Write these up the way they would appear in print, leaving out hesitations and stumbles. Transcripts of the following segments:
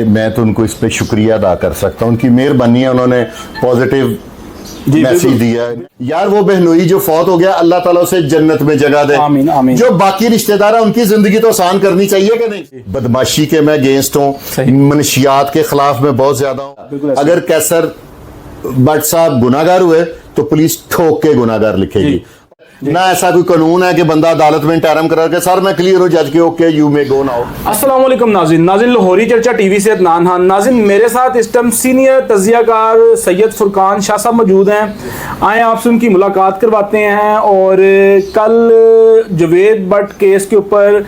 मैं तो उनको इस पे शुक्रिया अदा कर सकता हूँ, उनकी मेहरबानी है, उन्होंने पॉजिटिव मैसेज दिया। यार वो बहनोई जो फौत हो गया, अल्लाह ताला उसे जन्नत में जगह दे। आमीन आमीन। जो बाकी रिश्तेदार हैं उनकी जिंदगी तो आसान करनी चाहिए कि नहीं। बदमाशी के मैं अगेंस्ट हूँ, मनशियात के खिलाफ मैं बहुत ज्यादा हूँ। अगर कैसर भट्ट साहब गुनाहगार हुए तो पुलिस ठोक के गुनाहगार लिखेगी ना। ऐसा कोई कानून है कि बंदा अदालत में इंटरम करा के सर मैं क्लियर हो जज के okay you may go now. अस्सलाम वालेकुम नाज़रीन लाहौरी चर्चा टीवी से अदनान खान। नाज़रीन मेरे साथ इस टाइम सीनियर तजियाकार सैयद फुरकान शाह साहब मौजूद हैं। आए आपसे उनकी मुलाकात करवाते हैं। और कल जावेद भट्ट केस के ऊपर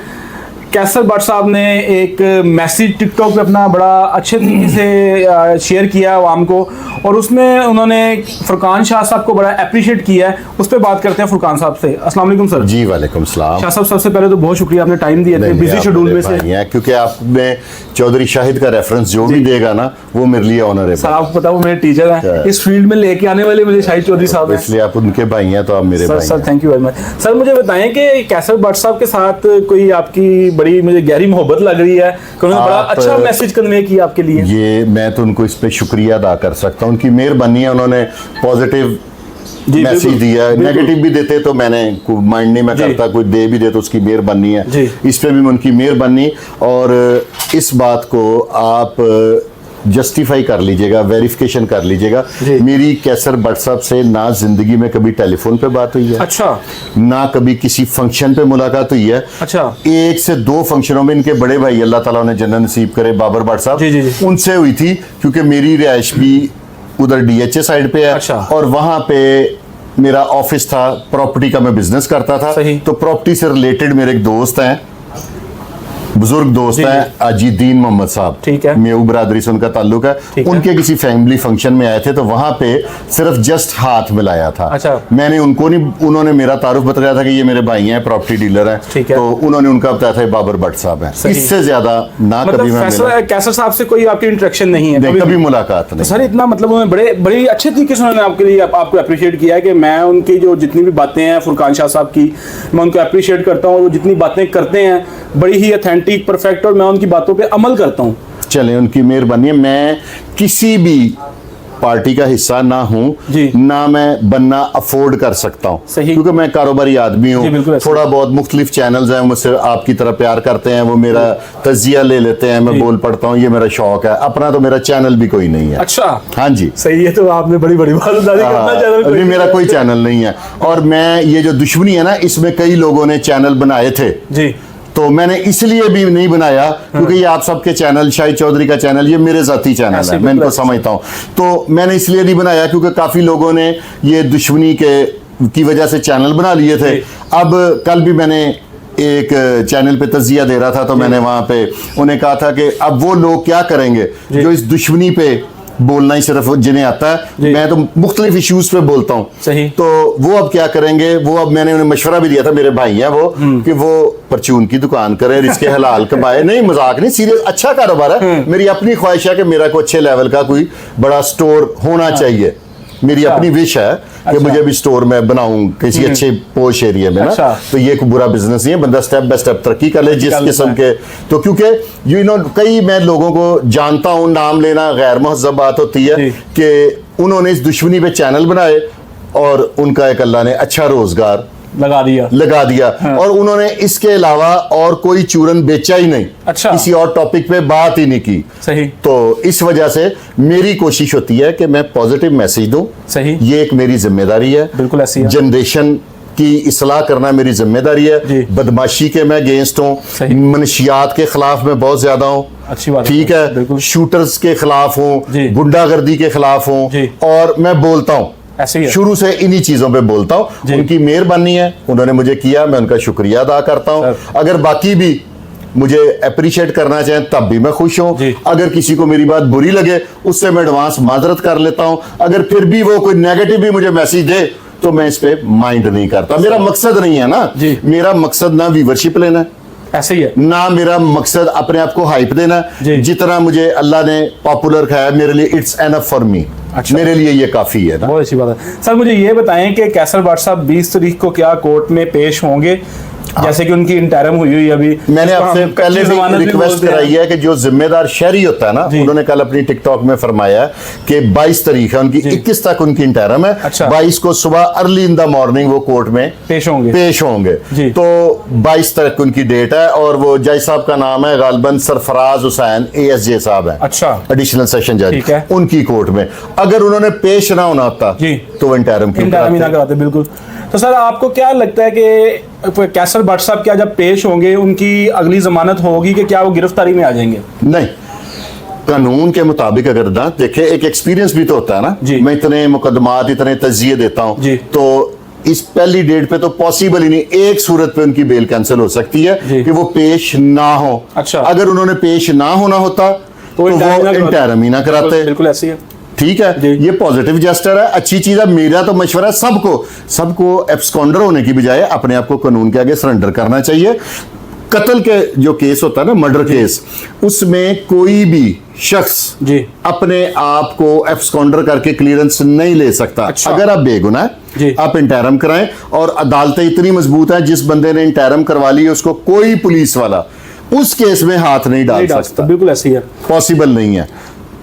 कैसर भट्ट साहब ने एक मैसेज टिकटॉक पे अपना बड़ा अच्छे तरीके से शेयर किया आवाम को, और उसमें उन्होंने फुरकान शाह साहब को बड़ा अप्रिशिएट किया है। उस पर बात करते हैं फुरकान साहब से। अस्सलाम वालेकुम सर। जी वालेकुम सलाम। शाह साहब सबसे पहले तो बहुत शुक्रिया, आपने टाइम दिया था बिजी शेड्यूल में से, क्योंकि आपने चौधरी शाहिद का रेफरेंस जो भी देगा ना वो मेरे लिए ऑनर है। सर आपको पता वो मेरे टीचर हैं, इस फील्ड में लेके आने वाले मुझे शाहिद चौधरी साहब हैं, इसलिए आप उनके भाई हैं तो आप मेरे भाई हैं। Sir thank you very much. Sir मुझे बताएं कि कैसर भट्ट साहब के साथ कोई आपकी बड़ी मुझे गहरी मोहब्बत लग रही है, उन्होंने बड़ा अच्छा मैसेज कन्वे किया आपके लिए। ये मैं तो उनको इस पे शुक्रिया अदा कर सकता हूँ, उनकी मेहरबानी है, उन्होंने पॉजिटिव मैसेज दिया। नेगेटिव भी देते तो मैंने माइंड नहीं मैं करता, कोई दे भी दे तो उसकी मेहरबानी है, इस पे भी उनकी मेहरबानी। और इस बात को आप जस्टिफाई कर लीजिएगा, वेरिफिकेशन कर लीजिएगा। मेरी कैसर भट्ट साहब से ना जिंदगी में कभी टेलीफोन पे बात हुई है, अच्छा, ना कभी किसी फंक्शन पे मुलाकात हुई है। अच्छा, 1 से 2 फंक्शनों में इनके बड़े भाई अल्लाह ताला उन्हें जन्नत नसीब करे बाबर भट्ट साहब, उनसे हुई थी, क्योंकि मेरी रिहाइश भी उधर DHA साइड पे है। अच्छा। और वहां पे मेरा ऑफिस था, प्रॉपर्टी का मैं बिजनेस करता था, तो प्रॉपर्टी से रिलेटेड मेरे एक दोस्त हैं, बुजुर्ग दोस्त हैं अजीदीन मोहम्मद साहब, ठीक है, मेऊ बरादरी से उनका ताल्लुक है। उनके किसी फैमिली फंक्शन में आए थे तो वहां पे सिर्फ जस्ट हाथ मिलाया था। अच्छा। मैंने उनको नहीं, उन्होंने मेरा तारुफ बताया था कि ये मेरे भाई हैं, प्रॉपर्टी डीलर हैं, तो उन्होंने उनका बताया था बाबर भट्ट साहब हैं। इससे ज्यादा ना कभी मैं मिला। कैसर साहब से कोई आपकी इंटरेक्शन नहीं है, कभी मुलाकात नहीं। सर इतना मतलब उन्होंने बड़े अच्छे तरीके से उन्होंने आपके लिए आपको अप्रिशिएट किया है कि मैं उनकी जो जितनी भी बातें हैं फुरकान शाह साहब की, मैं उनको अप्रिशिएट करता हूँ। वो जितनी बातें करते हैं बड़ी ही ऑथेंटिक, परफेक्ट, और मैं उनकी बातों पे अमल करता हूँ। चले उनकी मेहरबानी है। मैं किसी भी पार्टी का हिस्सा ना हूँ, ना मैं बनना अफोर्ड कर सकता हूँ, क्योंकि मैं कारोबारी आदमी हूँ। थोड़ा बहुत मुख्तलिफ चैनल्स हैं मुझसे आपकी तरह प्यार करते हैं, वो मेरा तजिया ले लेते हैं, मैं बोल पड़ता हूँ, ये मेरा शौक है। अपना तो मेरा चैनल भी कोई नहीं है। अच्छा, हाँ जी, सही है, तो आपने बड़ी बड़ी बात अभी मेरा कोई चैनल नहीं है। और मैं ये जो दुश्मनी है ना, इसमें कई लोगों ने चैनल बनाए थे जी, तो मैंने इसलिए भी नहीं बनाया क्योंकि ये आप सबके चैनल, शाहिद चौधरी का चैनल, ये मेरे जाती चैनल है, मैं इनको समझता हूँ। तो मैंने इसलिए नहीं बनाया क्योंकि काफी लोगों ने ये दुश्मनी की वजह से चैनल बना लिए थे। अब कल भी मैंने एक चैनल पे तजिया दे रहा था, तो मैंने वहां पे उन्हें कहा था कि अब वो लोग क्या करेंगे जो इस दुश्मनी पे बोलना ही सिर्फ जिन्हें आता है, मैं तो मुख्तलिफ इश्यूज पे बोलता हूँ, तो वो अब क्या करेंगे। वो अब मैंने उन्हें मशवरा भी दिया था, मेरे भाई हैं वो, कि वो परचून की दुकान करें, रिस्के हलाल कमाए। नहीं मजाक नहीं, सीरियस, अच्छा कारोबार है। मेरी अपनी ख्वाहिश है कि मेरा कोई अच्छे लेवल का कोई बड़ा स्टोर होना चाहिए, मेरी अपनी विश है कि मुझे भी स्टोर में बनाऊं किसी अच्छे पोश एरिया में ना। तो ये कोई बुरा बिजनेस नहीं है, बंदा स्टेप बाय स्टेप तरक्की कर ले जिस किस्म के। तो क्योंकि कई मैं लोगों को जानता हूं, नाम लेना गैर महज़ब बात होती है, कि उन्होंने इस दुश्मनी पे चैनल बनाए और उनका एक अल्लाह ने अच्छा रोजगार लगा दिया और उन्होंने इसके अलावा और कोई चूरन बेचा ही नहीं। अच्छा, किसी और टॉपिक पे बात ही नहीं की। सही। तो इस वजह से मेरी कोशिश होती है कि मैं पॉजिटिव मैसेज दूं। सही, ये एक मेरी जिम्मेदारी है, बिल्कुल ऐसी है। जनरेशन की इस्लाह करना मेरी जिम्मेदारी है। बदमाशी के मैं अगेंस्ट हूँ, मनशियात के खिलाफ मैं बहुत ज्यादा हूँ, अच्छी बात, ठीक है, शूटर्स के खिलाफ हूँ, गुंडागर्दी के खिलाफ हूँ, और मैं बोलता हूँ शुरू से इन्हीं चीजों पे बोलता हूँ। उनकी मेहरबानी है, उन्होंने मुझे किया, मैं उनका शुक्रिया अदा करता हूँ। अगर बाकी भी मुझे अप्रिशिएट करना चाहें तब भी मैं खुश हूँ। अगर किसी को मेरी बात बुरी लगे उससे मैं एडवांस माजरत कर लेता हूँ। अगर फिर भी वो कोई नेगेटिव भी मुझे मैसेज दे तो मैं इस पे माइंड नहीं करता। मेरा मकसद नहीं है ना, मेरा मकसद ना व्यूवरशिप लेना, ऐसे ही है ना, मेरा मकसद अपने आप को हाइप देना। जितना मुझे अल्लाह ने पॉपुलर खाया मेरे लिए इट्स एनफ फॉर मी। अच्छा, मेरे लिए ये काफी है ना। बहुत अच्छी बात है। सर मुझे ये बताएं कि कैसर भट्ट साहब 20 तारीख को क्या कोर्ट में पेश होंगे जैसे कि उनकी इंटरम हुई अभी, मैंने आपसे पहले भी रिक्वेस्ट कराई है कि जो जिम्मेदार शहरी होता है ना, उन्होंने कल अपनी टिकटॉक में फरमाया कि 22 तारीख है उनकी, 21 तक उनकी इंटरम है। अच्छा। 22 को सुबह अर्ली इन द मॉर्निंग वो कोर्ट में पेश होंगे। तो 22 तक उनकी डेट है, और वो जज साहब का नाम है गालिबन सरफराज हुसैन ASJ साहब है। अच्छा। एडिशनल सेशन जज उनकी कोर्ट में। अगर उन्होंने पेश ना होना होता तो इंटरम ही ना कराते। बिल्कुल। तो सर आपको क्या लगता है कि कैसर भट्ट साहब क्या जब पेश होंगे उनकी अगली जमानत होगी कि क्या वो गिरफ्तारी में आ जाएंगे? नहीं, कानून के मुताबिक अगर ना देखे, एक एक्सपीरियंस भी तो होता है ना। मैं इतने मुकदमात, इतने तजिए देता हूं, तो इस पहली डेट पे तो पॉसिबल ही नहीं। एक सूरत पे उनकी बेल कैंसिल हो सकती है कि वो पेश ना हो। अच्छा। अगर उन्होंने पेश ना होना होता तो वो इंटरम ही ना कराते। बिल्कुल ऐसी है। ठीक है, ये पॉजिटिव जेस्टर है, अच्छी चीज है। मेरा तो मशवरा है सबको एब्सकॉन्डर होने की बजाय अपने आप को कानून के आगे सरेंडर करना चाहिए। कत्ल के जो केस होता है ना, मर्डर केस, उसमें कोई भी शख्स अपने आप को एब्सकॉन्डर करके क्लियरेंस नहीं ले सकता। अच्छा। अगर आप बेगुनाह आप इंटरम कराएं, और अदालतें इतनी मजबूत हैं, जिस बंदे ने इंटरम करवा ली उसको कोई पुलिस वाला उस केस में हाथ नहीं डाल सकता। बिल्कुल ऐसी है, पॉसिबल नहीं है।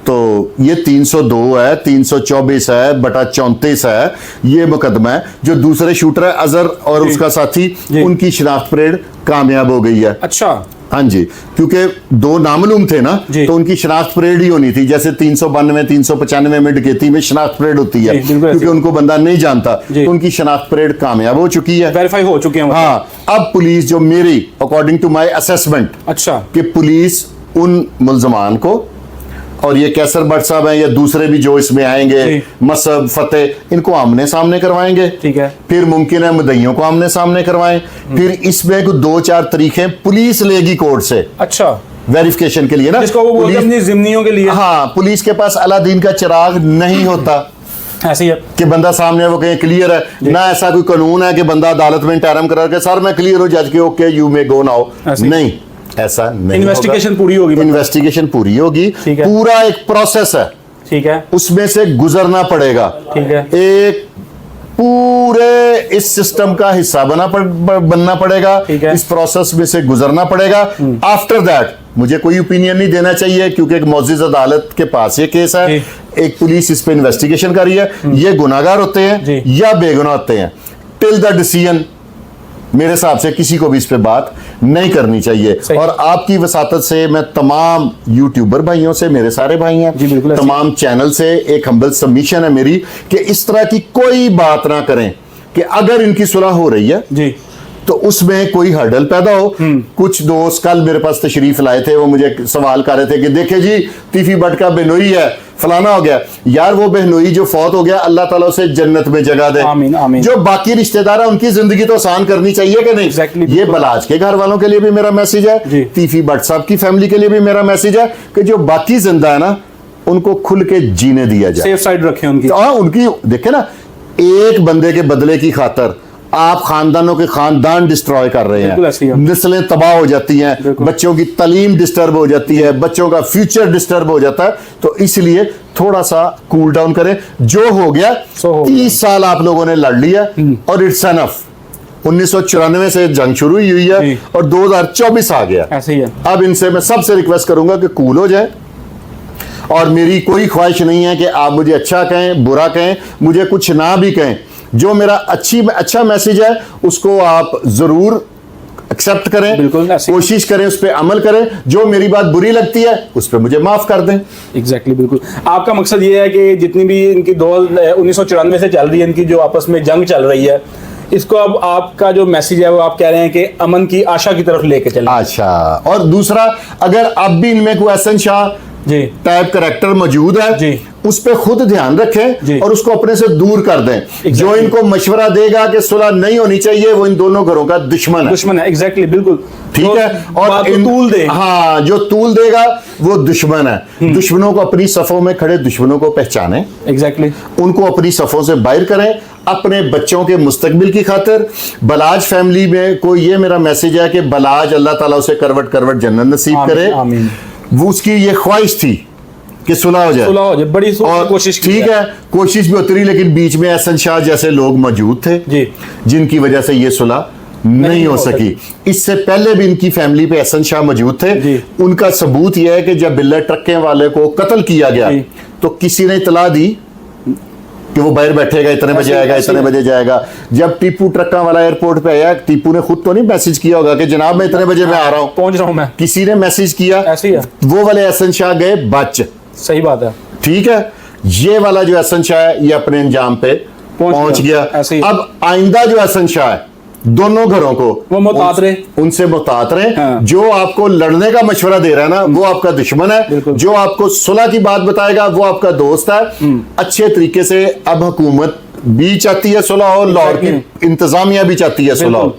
तो ये 302 है, 324 है बटा 34 है, ये मुकदमा है। जो दूसरे शूटर है अजहर और उसका साथी, उनकी शिनाख्त परेड कामयाब हो गई है। अच्छा। हाँ जी, क्योंकि दो नामालूम थे ना, तो उनकी शिनाख्त परेड ही होनी थी। जैसे 392 395 में डकैती में शिनाख्त परेड होती है, क्योंकि उनको बंदा नहीं जानता, तो उनकी शिनाख्त परेड कामयाब हो चुकी है, वेरीफाई हो चुके हैं। हाँ, अब पुलिस जो मेरी अकॉर्डिंग टू माई असेसमेंट, अच्छा, कि पुलिस उन मुल्जमान को, और ये कैसर भट्ट साहब हैं या दूसरे भी जो इसमें आएंगे, मसब फतेह, इनको आमने सामने करवाएंगे। ठीक है। फिर मुमकिन है मुद्दइयों को आमने सामने करवाएं। फिर इसमें 2-4 तरीके पुलिस लेगी कोर्ट से। अच्छा। वेरिफिकेशन के लिए ना, जिसको वो बोलते हैं अपनी जिम्नियों के लिए। हाँ, पुलिस के पास अलादीन का चिराग नहीं होता ऐसी है कि बंदा सामने वो कहीं क्लियर है ना। ऐसा कोई कानून है कि बंदा अदालत में इंटरम करा के सर मैं क्लियर हूं जज के, okay you may go now. नहीं, ऐसा नहीं। इन्वेस्टिगेशन पूरी होगी, इन्वेस्टिगेशन पूरी होगी, पूरा एक प्रोसेस है। ठीक है। उसमें से गुजरना पड़ेगा। ठीक है। एक पूरे इस सिस्टम का हिस्सा बनना पड़ेगा। इस प्रोसेस में से गुजरना पड़ेगा। आफ्टर दैट मुझे कोई ओपिनियन नहीं देना चाहिए, क्योंकि एक मौजूद अदालत के पास ये केस है, एक पुलिस इस पे इन्वेस्टिगेशन कर रही है। ये गुनाहगार होते हैं या बेगुनाह होते हैं, टिल द डिसीजन मेरे हिसाब से किसी को भी इस पे बात नहीं करनी चाहिए। और आपकी वसातत से मैं तमाम यूट्यूबर भाइयों से, मेरे सारे भाई हैं, तमाम चैनल से एक हम्बल सबमिशन है मेरी कि इस तरह की कोई बात ना करें कि अगर इनकी सुलह हो रही है जी, तो उसमें कोई हर्डल पैदा हो। कुछ दोस्त कल मेरे पास तशरीफ लाए थे, वो मुझे सवाल कर रहे थे कि देखे जी तीफी भट्ट का बेनोई है, फलाना हो गया। यार वो बेनोई जो फौत हो गया, अल्लाह ताला उसे जन्नत में जगह दे। आमीन, आमीन। जो बाकी रिश्तेदार है उनकी जिंदगी तो आसान करनी चाहिए कि नहीं। exactly, ये बलाज के घर वालों के लिए भी मेरा मैसेज है, तीफी भट्ट साहब की फैमिली के लिए भी मेरा मैसेज है कि जो बाकी जिंदा है ना, उनको खुल के जीने दिया जाए, सेफ साइड रखें उनकी। उनकी देखे ना, एक बंदे के बदले की खातर आप खानदानों के खानदान डिस्ट्रॉय कर रहे हैं, नस्लें तबाह हो जाती हैं, बच्चों की तालीम डिस्टर्ब हो जाती है, बच्चों का फ्यूचर डिस्टर्ब हो जाता है। तो इसलिए थोड़ा सा कूल डाउन करें। जो हो गया 30 साल आप लोगों ने लड़ लिया और इट्स एनफ। 1994 से जंग शुरू हुई है और 2024 आ गया। ऐसे ही है। अब इनसे मैं सबसे रिक्वेस्ट करूंगा कि कूल हो जाए, और मेरी कोई ख्वाहिश नहीं है कि आप मुझे अच्छा कहें बुरा कहें, मुझे कुछ ना भी कहें। जो मेरा अच्छा मैसेज है उसको आप जरूर एक्सेप्ट करें, बिल्कुल कोशिश करें, उस पर अमल करें। जो मेरी बात बुरी लगती है उस पर मुझे माफ कर दें। एग्जैक्टली, बिल्कुल। आपका मकसद ये है कि जितनी भी इनकी 1994 से चल रही है, इनकी जो आपस में जंग चल रही है, इसको अब आपका जो मैसेज है वो आप कह रहे हैं कि अमन की आशा की तरफ लेके चलें। अच्छा, और दूसरा, अगर अब भी इनमें कोई एहसन शाह टाइप करैक्टर मौजूद है, उस पे खुद ध्यान रखें और उसको अपने से दूर कर दें। जो इनको मशवरा देगा कि सुलह नहीं होनी चाहिए, वो इन दोनों घरों का दुश्मन है। एग्जैक्टली, बिल्कुल ठीक है। और तूल दे, हाँ, जो तूल देगा वो दुश्मन है। दुश्मनों को अपनी सफों में खड़े दुश्मनों को पहचाने, एग्जैक्टली, उनको अपनी सफों से बाहर करें, अपने बच्चों के मुस्तकबिल की खातिर। बलाज फैमिली में को ये मेरा मैसेज है कि बलाज अल्लाह ताला उसे करवट करवट जन्नत नसीब करे। आमीन। वो उसकी ये ख्वाहिश थी कि सुलह हो जाए, बड़ी कोशिश की। ठीक है, कोशिश भी होती रही, लेकिन बीच में एहसन शाह जैसे लोग मौजूद थे जिनकी वजह से ये सुलह नहीं हो सकी। इससे पहले भी इनकी फैमिली पे एहसन शाह मौजूद थे। उनका सबूत यह है कि जब बिल्ला ट्रकें वाले को कत्ल किया गया तो किसी ने इतला दी कि वो बाहर बैठेगा, इतने बजे आएगा, इतने बजे जाएगा। जब टीपू ट्रक्का वाला एयरपोर्ट पे आया, टीपू ने खुद तो नहीं मैसेज किया होगा कि जनाब मैं इतने बजे मैं आ रहा हूँ, पहुंच रहा हूँ मैं, किसी ने मैसेज किया। ऐसे ही है। वो वाले एहसन शाह गए बच। सही बात है। ठीक है, ये वाला जो एहसन शाह है ये अपने अंजाम पे पहुंच गया। अब आइंदा जो एहसन शाह है, दोनों घरों को वो मुहतात रहे, उनसे मुहतात रहे। हाँ। जो आपको लड़ने का मशवरा दे रहा है ना, वो आपका दुश्मन है। जो आपको सुलह की बात बताएगा वो आपका दोस्त है। अच्छे तरीके से अब हुकूमत भी चाहती है सुलह हो, लाहौर की इंतजामिया भी चाहती है सुलह हो।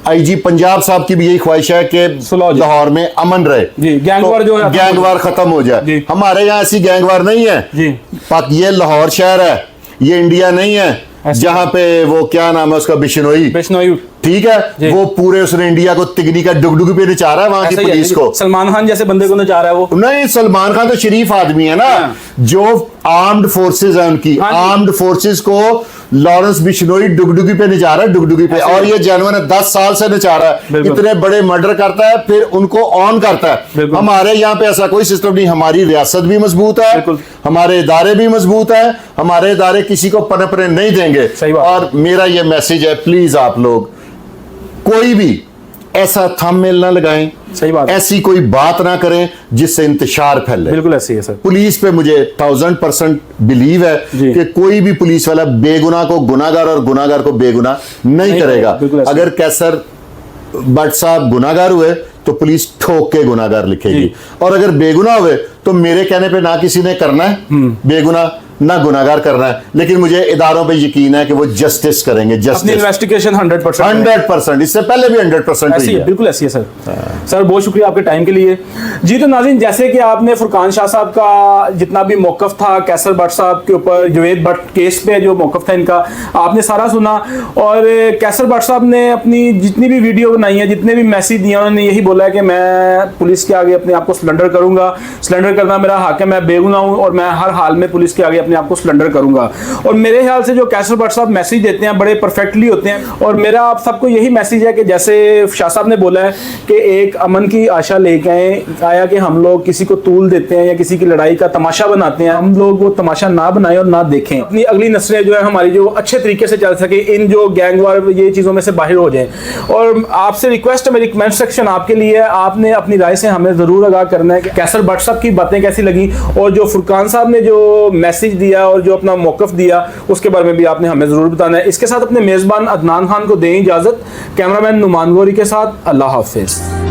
आईजी पंजाब साहब की भी यही ख्वाहिश है कि लाहौर में अमन रहे, गैंगवार जो है गैंगवार खत्म हो जाए। हमारे यहाँ ऐसी गैंगवार नहीं है। ये लाहौर शहर है, ये इंडिया नहीं है जहां पे वो क्या नाम है उसका, बिश्नोई। ठीक है, वो पूरे उसने इंडिया को तिगनी का डुगडुगी पे नचा रहा है वहां की पुलिस को। सलमान खान जैसे बंदे को नचा रहा है वो। नहीं, सलमान खान तो शरीफ आदमी है ना। जो आर्म्ड फोर्सेस है उनकी, आर्म्ड फोर्सेस को लॉरेंस बिश्नोई डुगडुगी पे नचा रहा है, डुगडुगी पे। और ये जेन्युइन है, 10 साल से नचा रहा है। इतने बड़े मर्डर करता है फिर उनको ऑन करता है। हमारे यहाँ पे ऐसा कोई सिस्टम नहीं। हमारी रियासत भी मजबूत है, हमारे इदारे भी मजबूत है, हमारे इदारे किसी को पनपने नहीं देंगे। और मेरा ये मैसेज है, प्लीज आप लोग कोई भी ऐसा थंबनेल ना लगाएं, सही बात, ऐसी कोई बात ना करें जिससे इंतशार फैले। बिल्कुल ऐसी है सर। पुलिस पे मुझे 1000% बिलीव है कि कोई भी पुलिस वाला बेगुनाह को गुनाहगार और गुनाहगार को बेगुनाह नहीं करेगा। अगर कैसर भट्ट साहब गुनाहगार हुए तो पुलिस ठोक के गुनाहगार लिखेगी, और अगर बेगुनाह हुए तो मेरे कहने पे ना किसी ने करना है बेगुनाह ना गुनाहगार करना है। लेकिन मुझे इदारों पे यकीन है कि वो जस्टिस करेंगे। जस्टिस इन्वेस्टिगेशन 100%, इससे पहले भी 100% ऐसी है। बिल्कुल ऐसी है सर। सर बहुत शुक्रिया आपके टाइम के लिए। जी तो नाज़रीन, जैसे कि आपने फुरकान शाह साहब का जितना भी मौकफ था कैसर भट्ट साहब के ऊपर, जुवेद भट्ट केस पे जो मौकफ था इनका, आपने सारा सुना। और कैसर भट्ट साहब ने अपनी जितनी भी वीडियो बनाई है, जितने भी मैसेज दिए, उन्होंने यही बोला है कि मैं पुलिस के आगे अपने आप को सरेंडर करूंगा, सरेंडर करना मेरा हक है, मैं बेगुनाह हूं और मैं हर हाल में पुलिस के आगे अपने आप को सरेंडर करूंगा। और मेरे ख्याल से जो कैसर भट्ट साहब मैसेज देते हैं बड़े परफेक्टली होते हैं। और मेरा आप सबको यही मैसेज है कि जैसे शाह साहब ने बोला है कि एक अमन की आशा लेके आया कि हम लोग किसी को तूल देते हैं या किसी की लड़ाई का तमाशा बनाते हैं, हम लोग वो तमाशा ना बनाएं और ना देखें। अपनी अगली नस्लें जो है हमारी जो अच्छे तरीके से चल सके, इन जो गैंगवार ये चीज़ों में से बाहर हो जाए। और आपसे रिक्वेस्ट है, मेरी कमेंट सेक्शन आपके लिए, आपने अपनी राय से हमें ज़रूर आगाह करना है कि कैसर भट्ट साहब की बातें कैसी लगी, और जो फुरकान साहब ने जो मैसेज दिया और जो अपना मौकफ दिया उसके बारे में भी आपने हमें ज़रूर बताना है। इसके साथ अपने मेज़बान अदनान खान को दें इजाज़त। कैमरामैन नुमान गौरी के साथ अल्लाह हाफिज़।